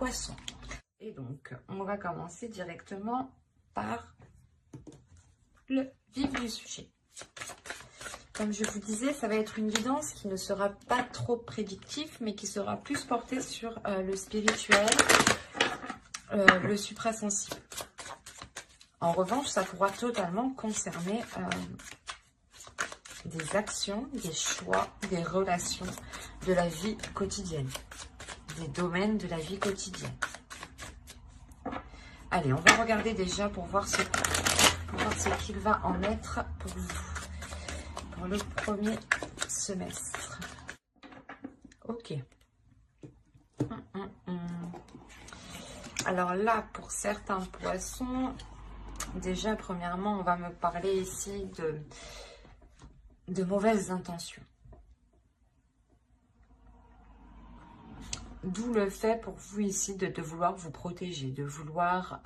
poissons. Et donc, on va commencer directement par le vif du sujet. Comme je vous disais, ça va être une guidance qui ne sera pas trop prédictive, mais qui sera plus portée sur le spirituel, le suprasensible. En revanche, ça pourra totalement concerner des actions, des choix, des relations de la vie quotidienne, des domaines de la vie quotidienne. Allez, on va regarder déjà pour voir ce qu'il va en être pour vous, pour le premier semestre. Ok. Alors là, pour certains poissons, déjà, premièrement, on va me parler ici de mauvaises intentions. D'où le fait pour vous ici de vouloir vous protéger, de vouloir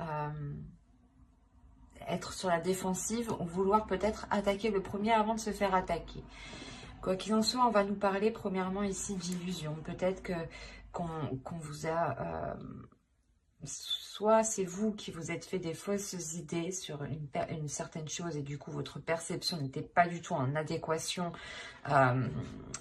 être sur la défensive ou vouloir peut-être attaquer le premier avant de se faire attaquer. Quoi qu'il en soit, on va nous parler premièrement ici d'illusion. Peut-être qu'on vous a... soit c'est vous qui vous êtes fait des fausses idées sur une certaine chose et du coup votre perception n'était pas du tout en adéquation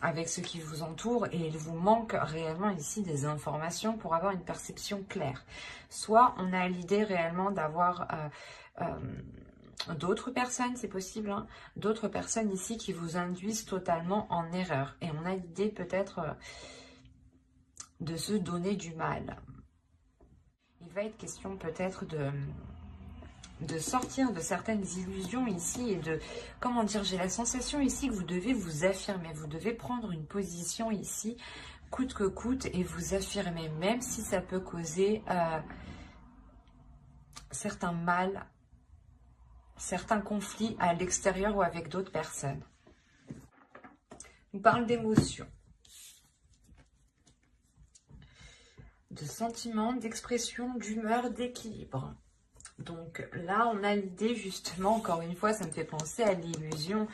avec ce qui vous entoure et il vous manque réellement ici des informations pour avoir une perception claire. Soit on a l'idée réellement d'avoir d'autres personnes, c'est possible, hein, d'autres personnes ici qui vous induisent totalement en erreur et on a l'idée peut-être de se donner du mal. Il va être question peut-être de sortir de certaines illusions ici et de, comment dire, j'ai la sensation ici que vous devez vous affirmer, vous devez prendre une position ici, coûte que coûte, et vous affirmer, même si ça peut causer certains mal, certains conflits à l'extérieur ou avec d'autres personnes. On parle d'émotions, de sentiments, d'expression, d'humeur, d'équilibre. Donc là, on a l'idée justement, encore une fois, ça me fait penser à l'illusion,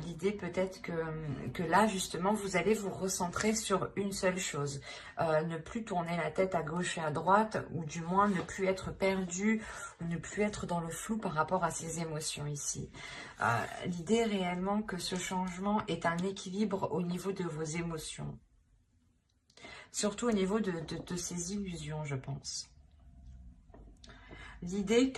l'idée peut-être que là, justement, vous allez vous recentrer sur une seule chose. Ne plus tourner la tête à gauche et à droite, ou du moins ne plus être perdu, ou ne plus être dans le flou par rapport à ces émotions ici. L'idée réellement que ce changement est un équilibre au niveau de vos émotions. Surtout au niveau de ces illusions, je pense. L'idée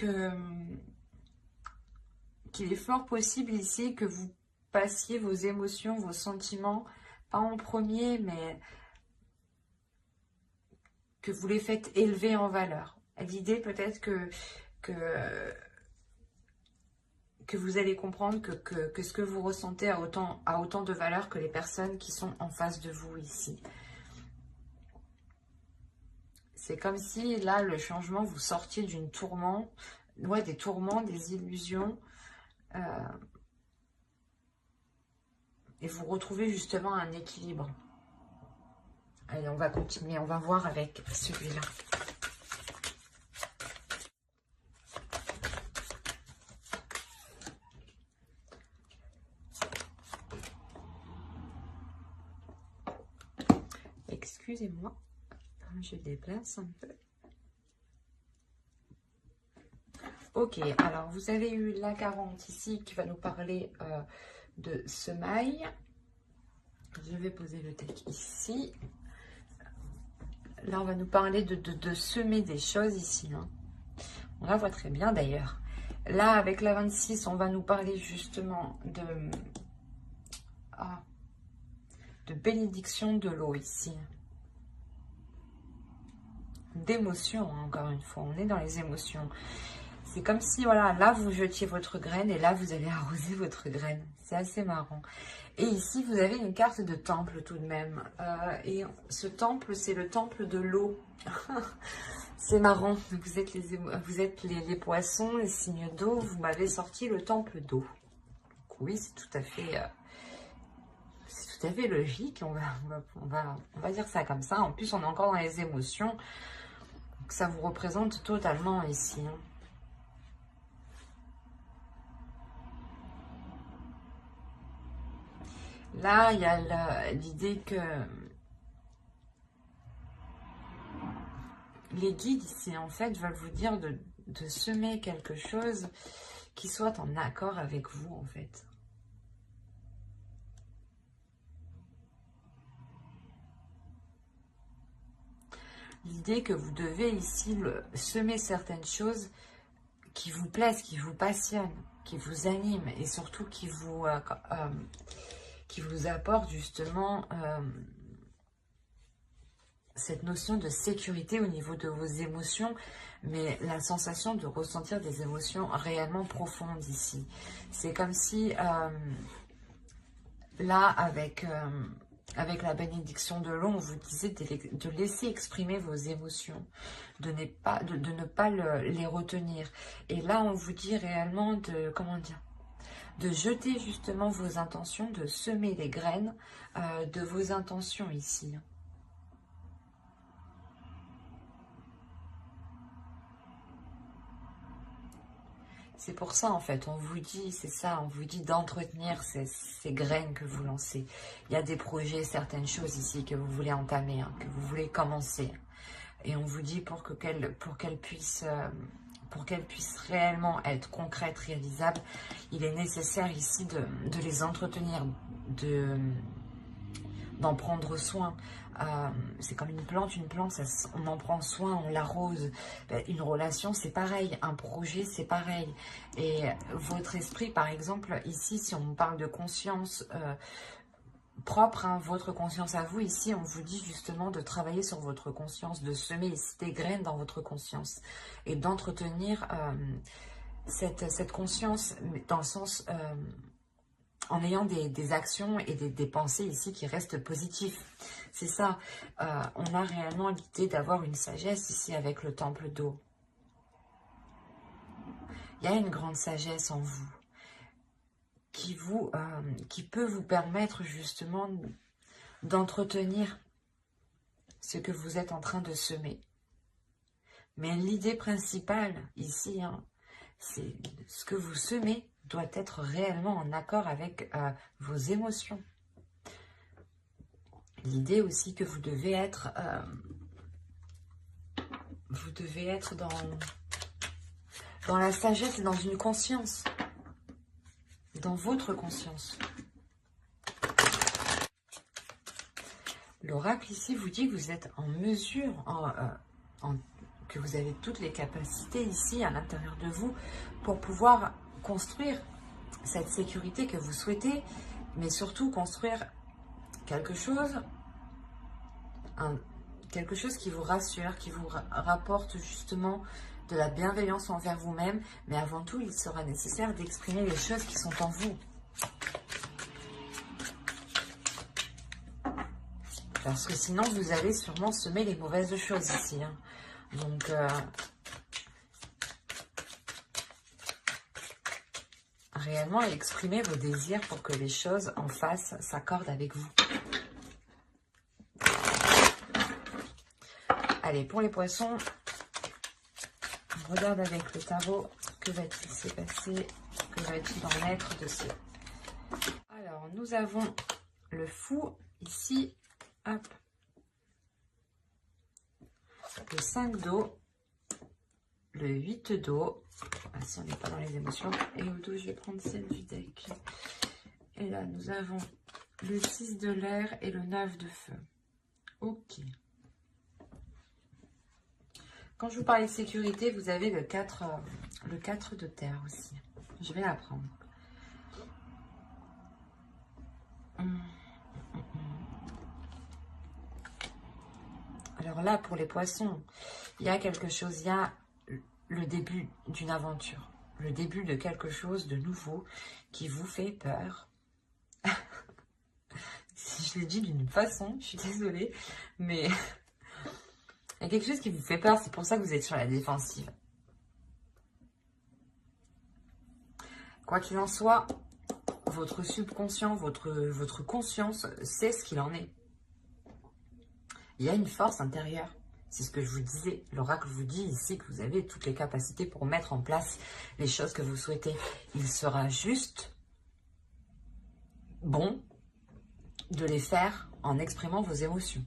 qu'il est fort possible ici que vous passiez vos émotions, vos sentiments, pas en premier, mais que vous les faites élever en valeur. L'idée peut-être que vous allez comprendre que ce que vous ressentez a autant de valeur que les personnes qui sont en face de vous ici. C'est comme si, là, le changement, vous sortiez d'une tourment, ouais, des tourments, des illusions, et vous retrouvez justement un équilibre. Allez, on va continuer, on va voir avec celui-là. Excusez-moi, je déplace un peu. Ok, alors vous avez eu la 40 ici qui va nous parler de semailles. Je vais poser le deck ici. Là, on va nous parler de semer des choses ici. Hein. On la voit très bien d'ailleurs. Là, avec la 26, on va nous parler justement de bénédiction de l'eau ici. D'émotions, hein, encore une fois. On est dans les émotions. C'est comme si, voilà, là, vous jetiez votre graine et là, vous allez arroser votre graine. C'est assez marrant. Et ici, vous avez une carte de temple tout de même. Et ce temple, c'est le temple de l'eau. C'est marrant. Vous êtes les poissons, les signes d'eau. Vous m'avez sorti le temple d'eau. Oui, c'est tout à fait logique. On va dire ça comme ça. En plus, on est encore dans les émotions. Donc, ça vous représente totalement ici. Hein. Là, il y a l'idée les guides ici, en fait, veulent vous dire de semer quelque chose qui soit en accord avec vous, en fait. L'idée que vous devez ici semer certaines choses qui vous plaisent, qui vous passionnent, qui vous animent et surtout qui vous apportent justement cette notion de sécurité au niveau de vos émotions, mais la sensation de ressentir des émotions réellement profondes ici. C'est comme si là, avec la bénédiction de l'eau, on vous disait de laisser exprimer vos émotions, de ne pas les retenir. Et là, on vous dit réellement de jeter justement vos intentions, de semer les graines de vos intentions ici. C'est pour ça, en fait, on vous dit, c'est ça, on vous dit d'entretenir ces graines que vous lancez. Il y a des projets, certaines choses ici que vous voulez entamer, hein, que vous voulez commencer. Et on vous dit pour qu'elles puissent réellement être concrètes, réalisables, il est nécessaire ici de les entretenir, d'en prendre soin. C'est comme une plante, on en prend soin, on l'arrose. Une relation, c'est pareil, un projet, c'est pareil. Et votre esprit, par exemple, ici, si on parle de conscience propre, hein, votre conscience à vous, ici, on vous dit justement de travailler sur votre conscience, de semer des graines dans votre conscience et d'entretenir cette conscience dans le sens... en ayant des actions et des pensées ici qui restent positives. C'est ça. On a réellement l'idée d'avoir une sagesse ici avec le temple d'eau. Il y a une grande sagesse en vous qui peut vous permettre justement d'entretenir ce que vous êtes en train de semer. Mais l'idée principale ici, hein, c'est ce que vous semez doit être réellement en accord avec vos émotions. L'idée aussi que vous devez être dans la sagesse et dans une conscience, dans votre conscience. L'oracle ici vous dit que vous êtes en mesure, que vous avez toutes les capacités ici à l'intérieur de vous pour pouvoir construire cette sécurité que vous souhaitez, mais surtout construire quelque chose qui vous rassure, qui vous rapporte justement de la bienveillance envers vous-même, mais avant tout, il sera nécessaire d'exprimer les choses qui sont en vous. Parce que sinon, vous allez sûrement semer les mauvaises choses ici. Hein. Donc, réellement exprimer vos désirs pour que les choses en face s'accordent avec vous. Allez, pour les poissons, on regarde avec le tarot, que va-t-il se passer, que va-t-il en être de ce... Alors, nous avons le fou ici, hop, le 5 d'eau, le 8 d'eau, si on n'est pas dans les émotions, et au dos, je vais prendre celle du deck. Et là, nous avons le 6 de l'air et le 9 de feu. Ok. Quand je vous parlais de sécurité, vous avez le 4 de terre aussi. Je vais la prendre. Alors là, pour les poissons, il y a quelque chose, il y a le début d'une aventure, le début de quelque chose de nouveau qui vous fait peur. Je l'ai dit d'une façon, je suis désolée, mais il y a quelque chose qui vous fait peur, c'est pour ça que vous êtes sur la défensive. Quoi qu'il en soit, votre subconscient, votre conscience sait ce qu'il en est. Il y a une force intérieure. C'est ce que je vous disais. L'oracle vous dit ici que vous avez toutes les capacités pour mettre en place les choses que vous souhaitez. Il sera juste bon de les faire en exprimant vos émotions.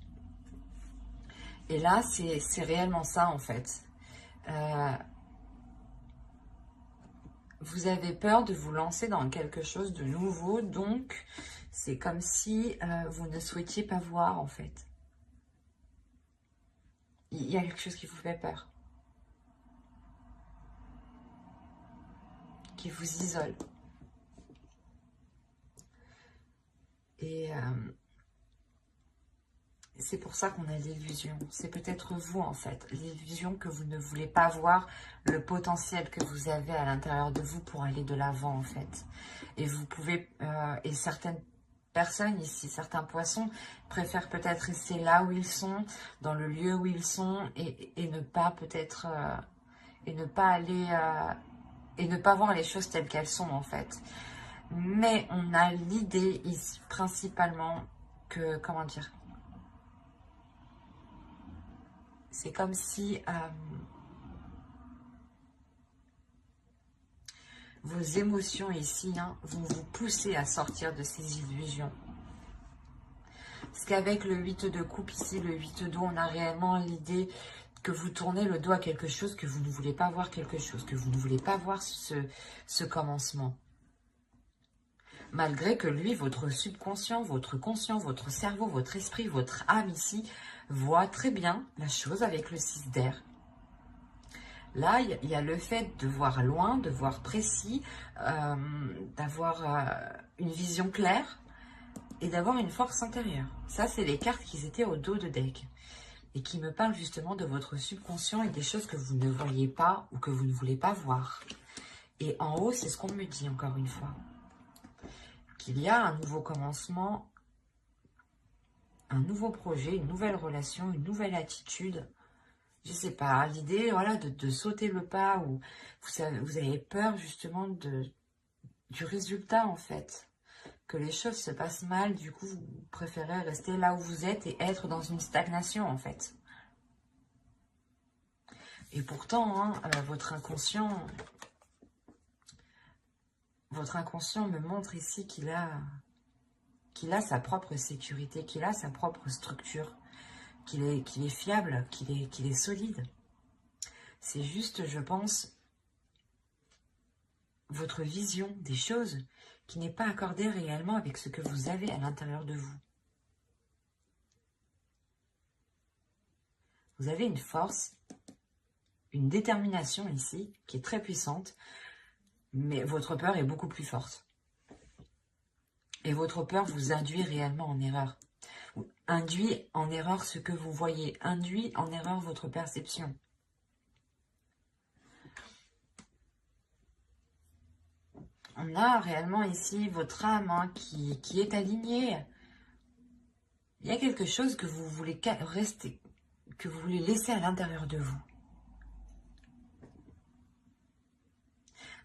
Et là, c'est réellement ça, en fait. Vous avez peur de vous lancer dans quelque chose de nouveau, donc c'est comme si vous ne souhaitiez pas voir, en fait. Il y a quelque chose qui vous fait peur, qui vous isole. Et c'est pour ça qu'on a l'illusion. C'est peut-être vous, en fait. L'illusion que vous ne voulez pas voir le potentiel que vous avez à l'intérieur de vous pour aller de l'avant, en fait. Et vous pouvez... et certaines personnes ici, certains poissons, préfèrent peut-être rester là où ils sont, dans le lieu où ils sont, et ne pas peut-être... et ne pas aller... et ne pas voir les choses telles qu'elles sont, en fait. Mais on a l'idée ici, principalement, que... Comment dire ? C'est comme si vos émotions ici vont vous pousser à sortir de ces illusions. Parce qu'avec le 8 de coupe ici, le 8 d'eau, on a réellement l'idée que vous tournez le dos à quelque chose, que vous ne voulez pas voir quelque chose, que vous ne voulez pas voir ce commencement. Malgré que lui, votre subconscient, votre conscient, votre cerveau, votre esprit, votre âme ici, voit très bien la chose avec le 6 d'air. Là, il y a le fait de voir loin, de voir précis, d'avoir une vision claire et d'avoir une force intérieure. Ça, c'est les cartes qui étaient au dos de deck et qui me parlent justement de votre subconscient et des choses que vous ne voyez pas ou que vous ne voulez pas voir. Et en haut, c'est ce qu'on me dit encore une fois. Qu'il y a un nouveau commencement, un nouveau projet, une nouvelle relation, une nouvelle attitude. Je sais pas, l'idée, voilà, de sauter le pas ou vous avez peur justement du résultat en fait. Que les choses se passent mal, du coup, vous préférez rester là où vous êtes et être dans une stagnation en fait. Et pourtant, votre inconscient me montre ici qu'il a sa propre sécurité, qu'il a sa propre structure, qu'il est fiable, qu'il est solide. C'est juste, je pense, votre vision des choses qui n'est pas accordée réellement avec ce que vous avez à l'intérieur de vous. Vous avez une force, une détermination ici qui est très puissante, mais votre peur est beaucoup plus forte. Et votre peur vous induit réellement en erreur. Induit en erreur ce que vous voyez, induit en erreur votre perception. On a réellement ici votre âme qui est alignée. Il y a quelque chose que vous voulez rester, que vous voulez laisser à l'intérieur de vous.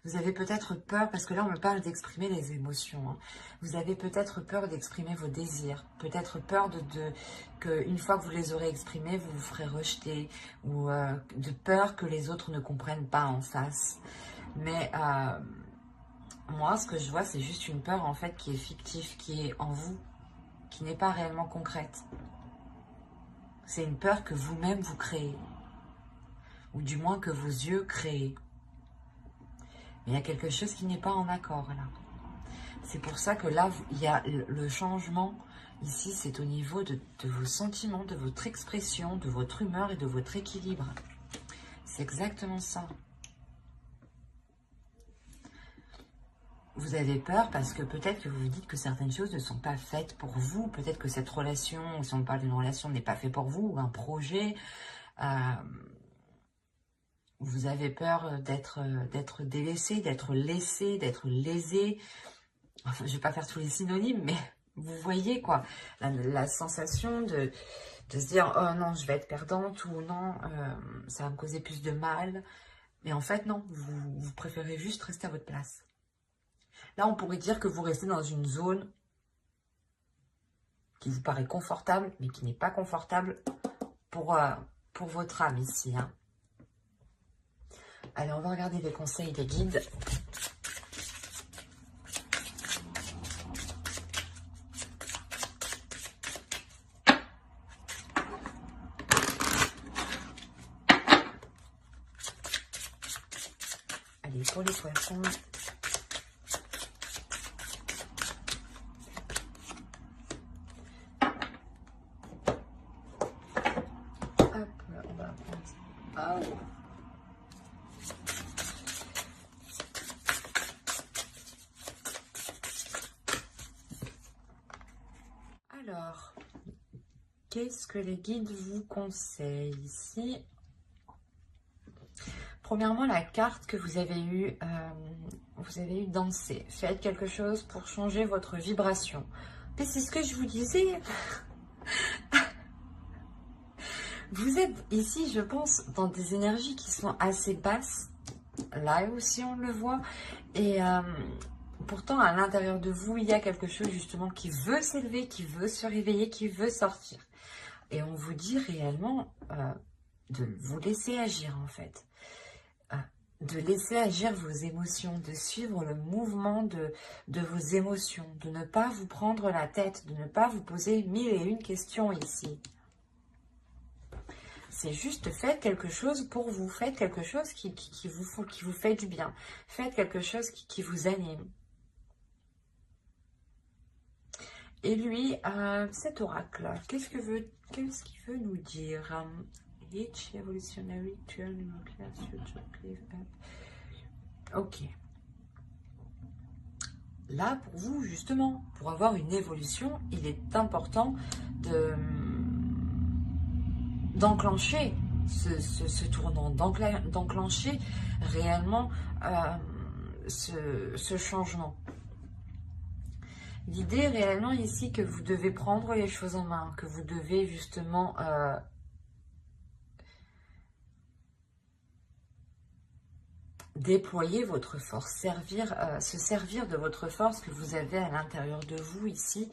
Vous avez peut-être peur, parce que là on me parle d'exprimer les émotions. Vous avez peut-être peur d'exprimer vos désirs. Peut-être peur qu'une fois que vous les aurez exprimés, vous vous ferez rejeter. Ou de peur que les autres ne comprennent pas en face. Mais moi, ce que je vois, c'est juste une peur en fait qui est fictive, qui est en vous, qui n'est pas réellement concrète. C'est une peur que vous-même vous créez. Ou du moins que vos yeux créent. Mais il y a quelque chose qui n'est pas en accord là. C'est pour ça que là, il y a le changement. Ici, c'est au niveau de vos sentiments, de votre expression, de votre humeur et de votre équilibre. C'est exactement ça. Vous avez peur parce que peut-être que vous vous dites que certaines choses ne sont pas faites pour vous. Peut-être que cette relation, si on parle d'une relation, n'est pas faite pour vous, ou un projet. Vous avez peur d'être délaissé, d'être laissé, d'être lésé. Enfin, je ne vais pas faire tous les synonymes, mais vous voyez quoi. La sensation de se dire « Oh non, je vais être perdante » ou « Non, ça va me causer plus de mal ». Mais en fait, non, vous préférez juste rester à votre place. Là, on pourrait dire que vous restez dans une zone qui vous paraît confortable, mais qui n'est pas confortable pour votre âme ici. Allez, on va regarder les conseils des guides. Allez, pour les poissons. Hop, on va prendre ça. Oh. Alors, qu'est-ce que les guides vous conseillent ici? Premièrement, la carte que vous avez eue danser. Faites quelque chose pour changer votre vibration. Mais c'est ce que je vous disais. Vous êtes ici, je pense, dans des énergies qui sont assez basses. Là aussi, on le voit. Et pourtant, à l'intérieur de vous, il y a quelque chose justement qui veut s'élever, qui veut se réveiller, qui veut sortir. Et on vous dit réellement de vous laisser agir, en fait. De laisser agir vos émotions, de suivre le mouvement de vos émotions, de ne pas vous prendre la tête, de ne pas vous poser 1001 questions ici. C'est juste faites quelque chose pour vous, faites quelque chose qui vous fait du bien, faites quelque chose qui vous anime. Et lui, cet oracle, qu'est-ce qu'il veut nous dire? Each evolutionary turn in a class future cliff up. Ok. Là, pour vous, justement, pour avoir une évolution, il est important d'enclencher ce tournant, d'enclencher réellement ce changement. L'idée réellement ici que vous devez prendre les choses en main, que vous devez justement déployer votre force, se servir de votre force que vous avez à l'intérieur de vous ici.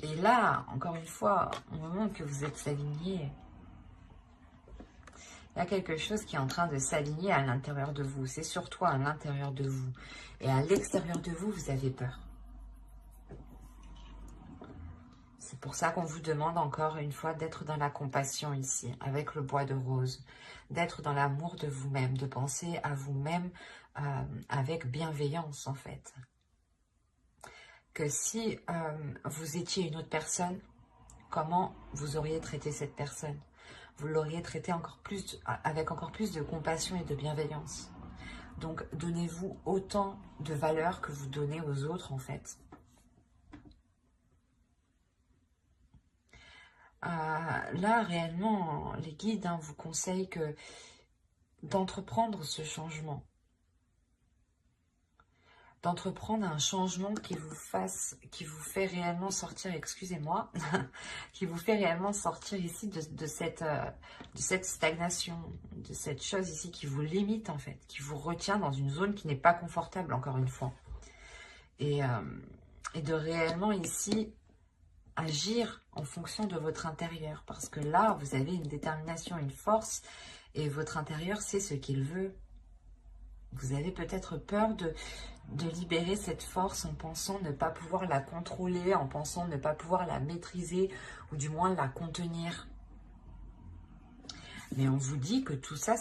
Et là, encore une fois, au moment que vous êtes aligné, il y a quelque chose qui est en train de s'aligner à l'intérieur de vous. C'est surtout à l'intérieur de vous. Et à l'extérieur de vous, vous avez peur. C'est pour ça qu'on vous demande encore une fois d'être dans la compassion ici, avec le bois de rose, d'être dans l'amour de vous-même, de penser à vous-même avec bienveillance en fait. Que si vous étiez une autre personne, comment vous auriez traité cette personne? Vous l'auriez traité avec encore plus de compassion et de bienveillance. Donc donnez-vous autant de valeur que vous donnez aux autres en fait. Là, réellement, les guides vous conseillent d'entreprendre ce changement. D'entreprendre un changement qui vous fait réellement sortir, excusez-moi, qui vous fait réellement sortir ici de cette stagnation, de cette chose ici qui vous limite en fait, qui vous retient dans une zone qui n'est pas confortable, encore une fois. Et de réellement ici agir en fonction de votre intérieur. Parce que là, vous avez une détermination, une force, et votre intérieur sait ce qu'il veut. Vous avez peut-être peur de libérer cette force en pensant ne pas pouvoir la contrôler, en pensant ne pas pouvoir la maîtriser, ou du moins la contenir. Mais on vous dit que tout ça,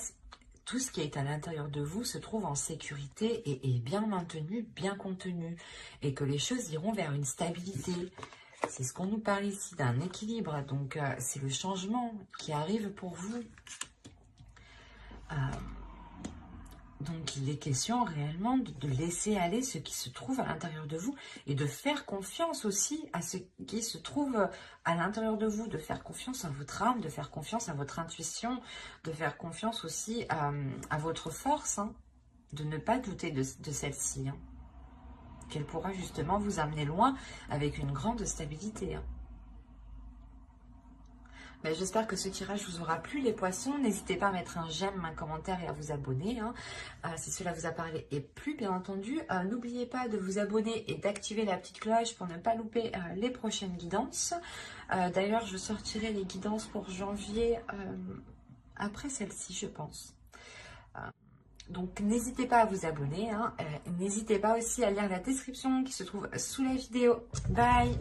tout ce qui est à l'intérieur de vous se trouve en sécurité et est bien maintenu, bien contenu, et que les choses iront vers une stabilité. C'est ce qu'on nous parle ici, d'un équilibre. Donc, c'est le changement qui arrive pour vous. Donc, il est question réellement de laisser aller ce qui se trouve à l'intérieur de vous et de faire confiance aussi à ce qui se trouve à l'intérieur de vous, de faire confiance à votre âme, de faire confiance à votre intuition, de faire confiance aussi à votre force, hein, de ne pas douter de celle-ci, hein, qu'elle pourra justement vous amener loin avec une grande stabilité. Hein. Ben, j'espère que ce tirage vous aura plu les poissons. N'hésitez pas à mettre un j'aime, un commentaire et à vous abonner. Hein, si cela vous a parlé et plu, bien entendu. N'oubliez pas de vous abonner et d'activer la petite cloche pour ne pas louper les prochaines guidances. D'ailleurs, je sortirai les guidances pour janvier après celle-ci, je pense. Donc, n'hésitez pas à vous abonner. Hein, n'hésitez pas aussi à lire la description qui se trouve sous la vidéo. Bye!